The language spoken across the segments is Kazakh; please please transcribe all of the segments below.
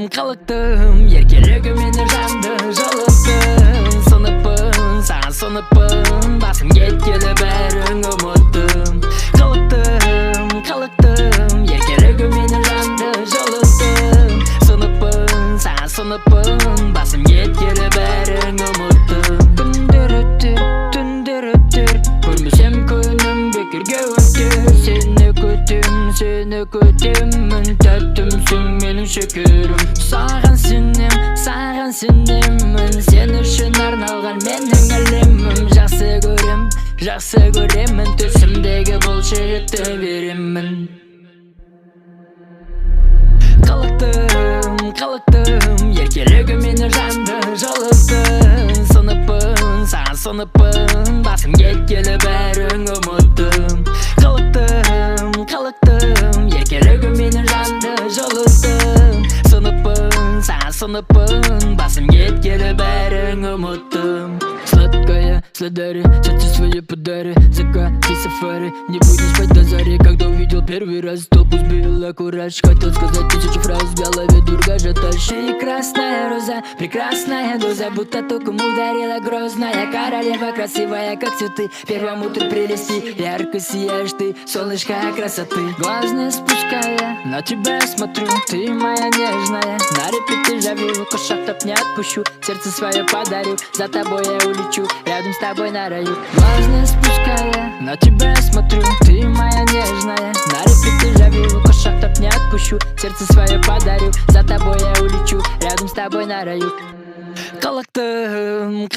Қалықтым, еркелігі мені жанды жылыттың. Сыныппын, саған сыныппын, басым кеткелі бәрін ұмыттым. Қалықтым, еркелігі мені жанды жылыттың. Сыныппын, саған сыныппын, басым кеткелі бәрін ұмыттым. Түндер өттер, көрмесем күнім бекерге өттер. Сені көтемін, тәттімсің менің шекерім. Саған сенемін, сен үшін арналған менің әлемім. Жақсы көремін, төсімдегі бұл жігітті беремін. Қалықтым, еркелігі мені жанды жылыттың. Сыныппын, саған сыныппын, басым кеткелі бәрін ұмыттым. Қалықтым, еркелігі мені жанды жылыттың. Сыныппын, саған сыныппын, басым кеткелі бәрін ұмыттым. Сладкая, сладари, сердце свои подари. Закаты сафари, не будешь спать до зари. Когда увидел первый раз, толпу сбила кураж. Хотел сказать 1000 фраз, в голове дурга ажиотаж. И красная роза, прекрасная доза, будто током ударила грозная королева, красивая как цветы. Первым утром прелести, ярко сияешь ты, солнышко красоты. Глаз не спуская, на тебя смотрю, ты моя нежная. На репите живу, кошак не отпущу, сердце свое подарю, за тобой я улечу, рядом с тобой на раю. Глаз не спуская, на тебя смотрю, ты моя нежная. На репите живу, кошак не отпущу, сердце свое подарю, за тобой я улечу, рядом с тобой на раю. Қалықтым,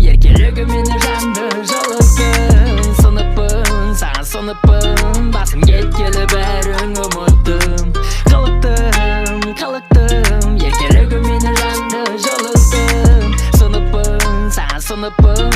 еркелігі мені жанды жылыттың. Сыныппын, саған сыныппын, басым кеткелі бәрін ұмыттым. Қалықтым, еркелігі мені жанды жылыттың. Сыныппын, саған сыныппын,